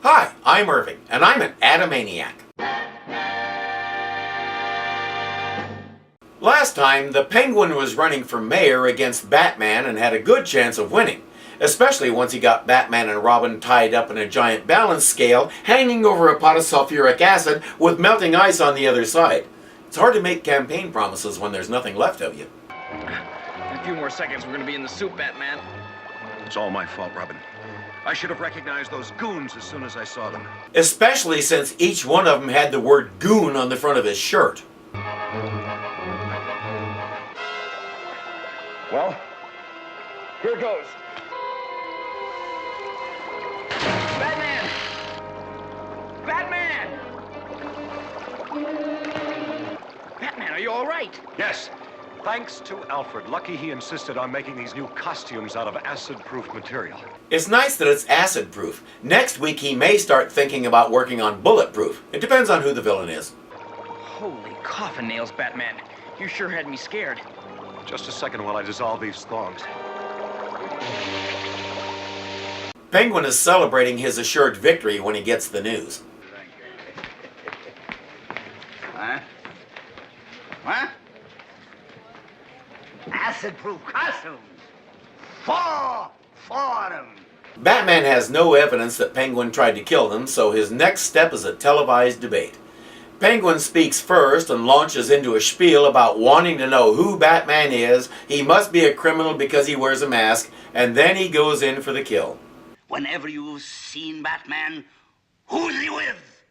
Hi, I'm Irving, and I'm an Adamaniac. Last time, the Penguin was running for mayor against Batman and had a good chance of winning, especially once he got Batman and Robin tied up in a giant balance scale hanging over a pot of sulfuric acid with melting ice on the other side. It's hard to make campaign promises when there's nothing left of you. In a few more seconds, we're gonna be in the soup, Batman. It's all my fault, Robin. I should have recognized those goons as soon as I saw them. Especially since each one of them had the word goon on the front of his shirt. Well, here goes. Batman! Batman! Batman, are you all right? Yes. Thanks to Alfred. Lucky he insisted on making these new costumes out of acid-proof material. It's nice that it's acid-proof. Next week he may start thinking about working on bulletproof. It depends on who the villain is. Holy coffin nails, Batman. You sure had me scared. Just a second while I dissolve these thongs. Penguin is celebrating his assured victory when he gets the news. Huh? What? Acid-proof costumes. Four of them. Batman has no evidence that Penguin tried to kill them, so his next step is a televised debate. Penguin speaks first and launches into a spiel about wanting to know who Batman is, he must be a criminal because he wears a mask, and then he goes in for the kill. Whenever you've seen Batman, who's he with?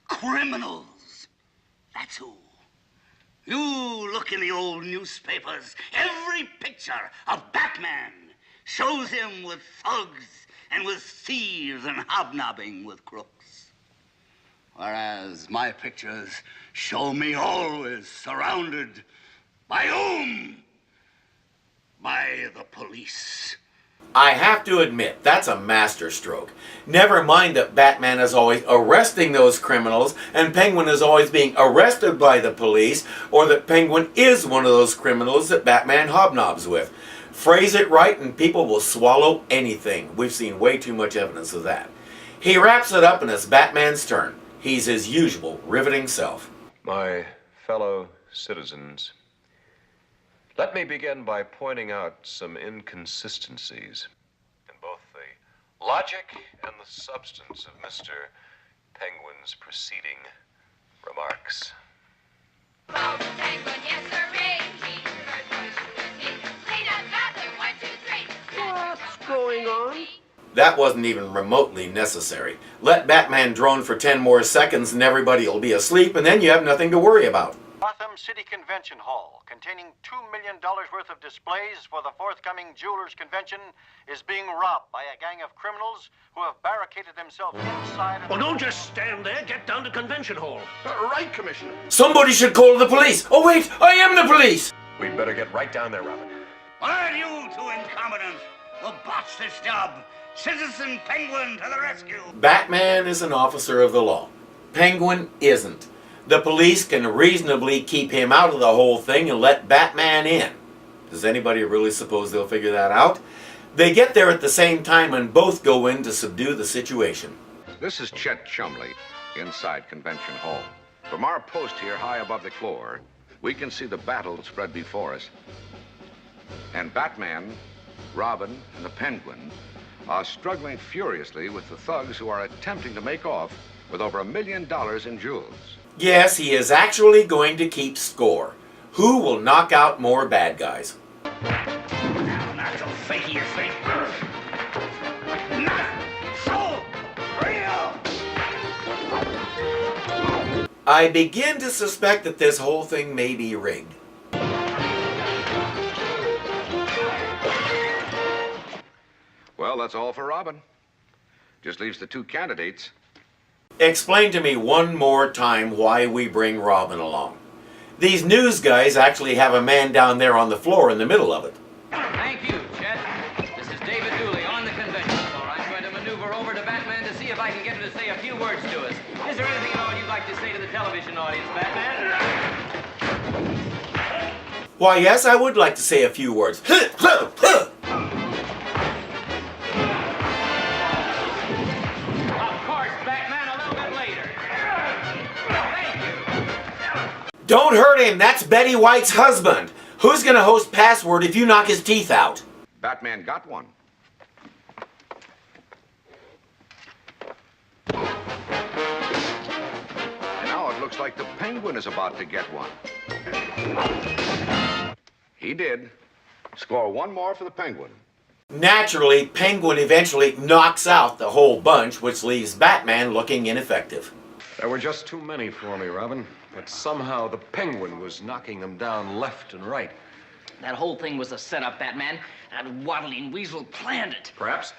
Criminals. That's who. You look in the old newspapers, every picture of Batman shows him with thugs and with thieves and hobnobbing with crooks. Whereas my pictures show me always surrounded by whom? By the police. I have to admit, that's a masterstroke. Never mind that Batman is always arresting those criminals and Penguin is always being arrested by the police, or that Penguin is one of those criminals that Batman hobnobs with. Phrase it right and people will swallow anything. We've seen way too much evidence of that. He wraps it up and it's Batman's turn. He's his usual riveting self. My fellow citizens, let me begin by pointing out some inconsistencies in both the logic and the substance of Mr. Penguin's preceding remarks. About the Penguin, yes sirree. He's the first one to see. Clean up bathroom, 1, 2, 3. What's going on? That wasn't even remotely necessary. Let Batman drone for 10 more seconds and everybody will be asleep and then you have nothing to worry about. Gotham City Convention Hall, containing $2 million worth of displays for the forthcoming Jewelers Convention, is being robbed by a gang of criminals who have barricaded themselves inside. Well, don't just stand there. Get down to Convention Hall. Right, Commissioner. Somebody should call the police. Oh wait, I am the police! We'd better get right down there, Robin. Why are you two incompetent? We'll botch this job. Citizen Penguin to the rescue. Batman is an officer of the law. Penguin isn't. The police can reasonably keep him out of the whole thing and let Batman in. Does anybody really suppose they'll figure that out? They get there at the same time and both go in to subdue the situation. This is Chet Chumley inside Convention Hall. From our post here high above the floor, we can see the battle spread before us. And Batman, Robin, and the Penguin are struggling furiously with the thugs who are attempting to make off with over $1 million in jewels. Yes, he is actually going to keep score. Who will knock out more bad guys? Now, not so fakey your face. Not so real. I begin to suspect that this whole thing may be rigged. Well, that's all for Robin. Just leaves the two candidates. Explain to me one more time why we bring Robin along. These news guys actually have a man down there on the floor in the middle of it. Thank you, Chet. This is David Dooley on the convention floor. I'm going to maneuver over to Batman to see if I can get him to say a few words to us. Is there anything at all you'd like to say to the television audience, Batman? Why, yes, I would like to say a few words. Of course. Don't hurt him. That's Betty White's husband. Who's going to host Password if you knock his teeth out? Batman got one. And now it looks like the Penguin is about to get one. He did. Score one more for the Penguin. Naturally, Penguin eventually knocks out the whole bunch, which leaves Batman looking ineffective. There were just too many for me, Robin. But somehow the Penguin was knocking them down left and right. That whole thing was a setup, Batman. That waddling weasel planned it. Perhaps,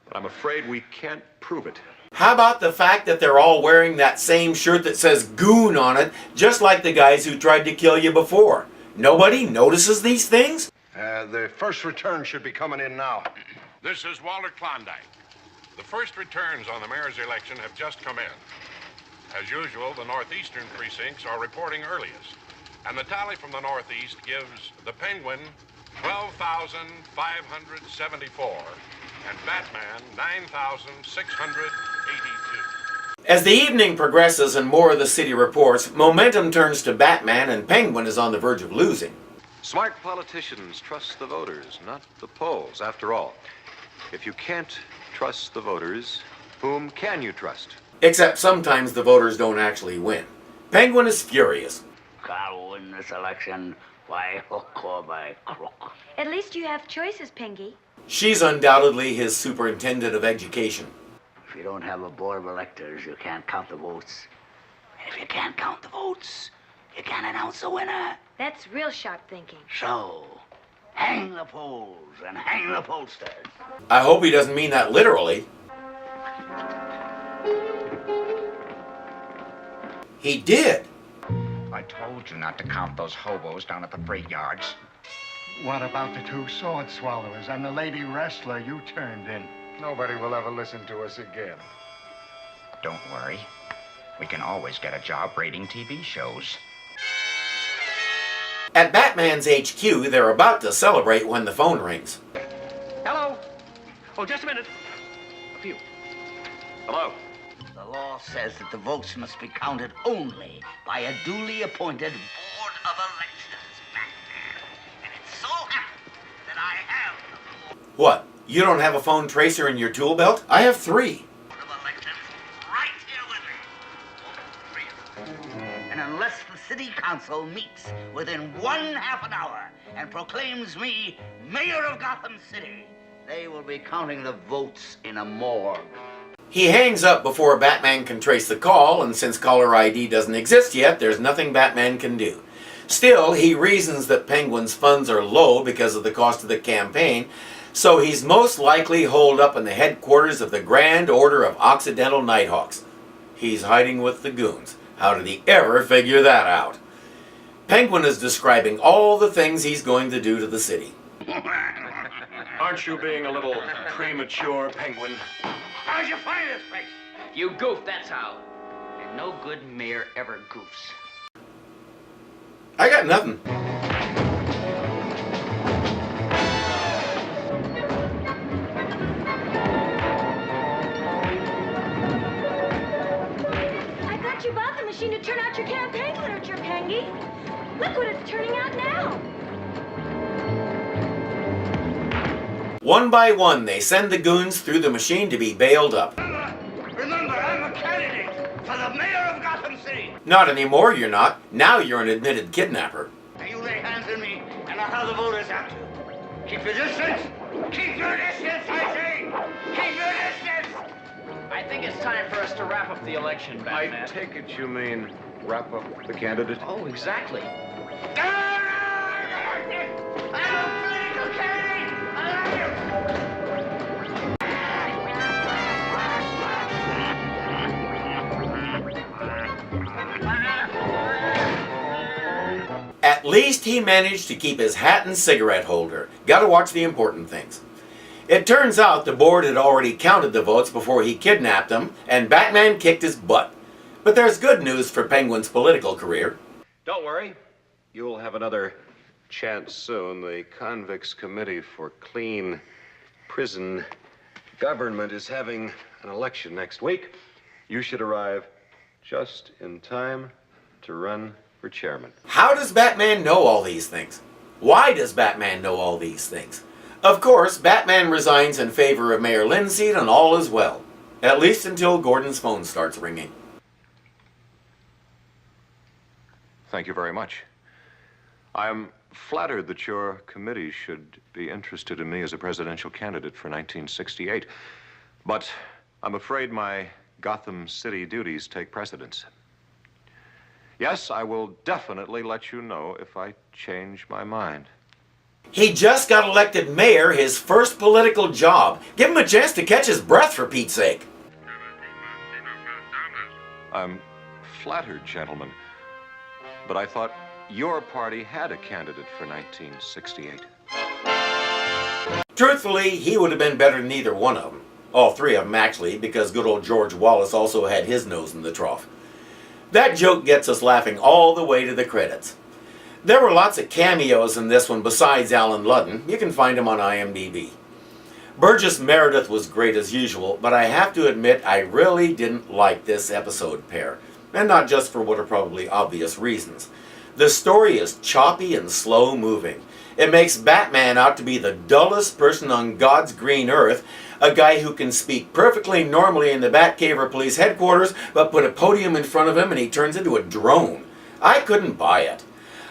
but I'm afraid we can't prove it. How about the fact that they're all wearing that same shirt that says Goon on it, just like the guys who tried to kill you before? Nobody notices these things? The first return should be coming in now. This is Walter Klondike. The first returns on the mayor's election have just come in. As usual, the northeastern precincts are reporting earliest. And the tally from the northeast gives the Penguin 12,574 and Batman 9,682. As the evening progresses and more of the city reports, momentum turns to Batman and Penguin is on the verge of losing. Smart politicians trust the voters, not the polls. After all, if you can't trust the voters, whom can you trust? Except sometimes the voters don't actually win. Penguin is furious. Can't win this election by hook or by crook. At least you have choices, Pengy. She's undoubtedly his superintendent of education. If you don't have a board of electors, you can't count the votes. And if you can't count the votes, you can't announce a winner. That's real sharp thinking. So, hang the polls and hang the pollsters. I hope he doesn't mean that literally. He did. I told you not to count those hobos down at the freight yards. What about the two sword swallowers and the lady wrestler you turned in? Nobody will ever listen to us again. Don't worry. We can always get a job rating TV shows. At Batman's HQ, they're about to celebrate when the phone rings. Hello? Oh, just a minute. A few. Hello? The law says that the votes must be counted only by a duly appointed board of elections, Batman. And it so happens that I have the board What? You don't have a phone tracer in your tool belt? I have 3. of elections right here with me. And unless the city council meets within 1/2 an hour and proclaims me mayor of Gotham City, they will be counting the votes in a morgue. He hangs up before Batman can trace the call, and since caller ID doesn't exist yet, there's nothing Batman can do. Still, he reasons that Penguin's funds are low because of the cost of the campaign, so he's most likely holed up in the headquarters of the Grand Order of Occidental Nighthawks. He's hiding with the goons. How did he ever figure that out? Penguin is describing all the things he's going to do to the city. Aren't you being a little premature, Penguin? How'd you find this place? You goofed, that's how. And no good mayor ever goofs. I got nothing. I thought you bought the machine to turn out your campaign literature, Pengy. Look what it's turning out now. One by one, they send the goons through the machine to be bailed up. Remember, I'm a candidate for the mayor of Gotham City. Not anymore, you're not. Now you're an admitted kidnapper. Now you lay hands on me, and I'll have the voters have to. Keep your distance. Keep your distance, I say. Keep your distance. I think it's time for us to wrap up the election, Batman. I take it you mean wrap up the candidate? Oh, exactly. I'm a political candidate. At least he managed to keep his hat and cigarette holder. Gotta watch the important things. It turns out the board had already counted the votes before he kidnapped them, and Batman kicked his butt. But there's good news for Penguin's political career. Don't worry. You'll have another chance soon. The Convicts Committee for Clean Prison Government is having an election next week. You should arrive just in time to run for chairman. How does Batman know all these things? Why does Batman know all these things? Of course, Batman resigns in favor of Mayor Linseed and all is well. At least until Gordon's phone starts ringing. Thank you very much. I am flattered that your committee should be interested in me as a presidential candidate for 1968. But I'm afraid my Gotham City duties take precedence. Yes, I will definitely let you know if I change my mind. He just got elected mayor, his first political job. Give him a chance to catch his breath, for Pete's sake. I'm flattered, gentlemen, but I thought your party had a candidate for 1968. Truthfully, he would have been better than either one of them. All three of them, actually, because good old George Wallace also had his nose in the trough. That joke gets us laughing all the way to the credits. There were lots of cameos in this one besides Alan Ludden. You can find him on IMDb. Burgess Meredith was great as usual, but I have to admit I really didn't like this episode pair. And not just for what are probably obvious reasons. The story is choppy and slow moving. It makes Batman out to be the dullest person on God's green earth, a guy who can speak perfectly normally in the Batcave or police headquarters, but put a podium in front of him and he turns into a drone. I couldn't buy it.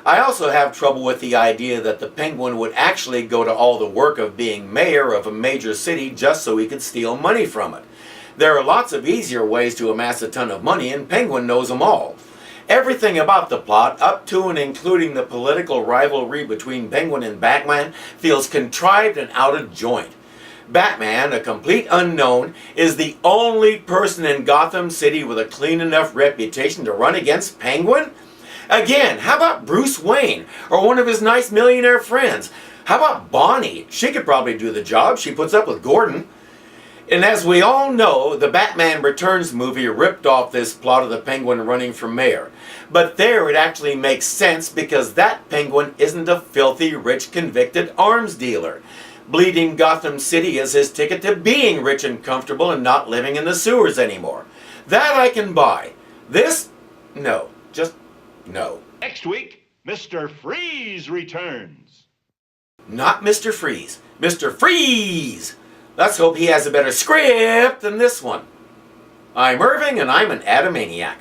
I also have trouble with the idea that the Penguin would actually go to all the work of being mayor of a major city just so he could steal money from it. There are lots of easier ways to amass a ton of money, and Penguin knows them all. Everything about the plot, up to and including the political rivalry between Penguin and Batman, feels contrived and out of joint. Batman, a complete unknown, is the only person in Gotham City with a clean enough reputation to run against Penguin? Again, how about Bruce Wayne, or one of his nice millionaire friends? How about Bonnie? She could probably do the job. She puts up with Gordon. And as we all know, the Batman Returns movie ripped off this plot of the Penguin running for mayor. But there it actually makes sense because that Penguin isn't a filthy, rich, convicted arms dealer. Bleeding Gotham City is his ticket to being rich and comfortable and not living in the sewers anymore. That I can buy. This? No. Just no. Next week, Mr. Freeze returns. Not Mr. Freeze. Mr. Freeze! Let's hope he has a better script than this one. I'm Irving, and I'm an Adamaniac.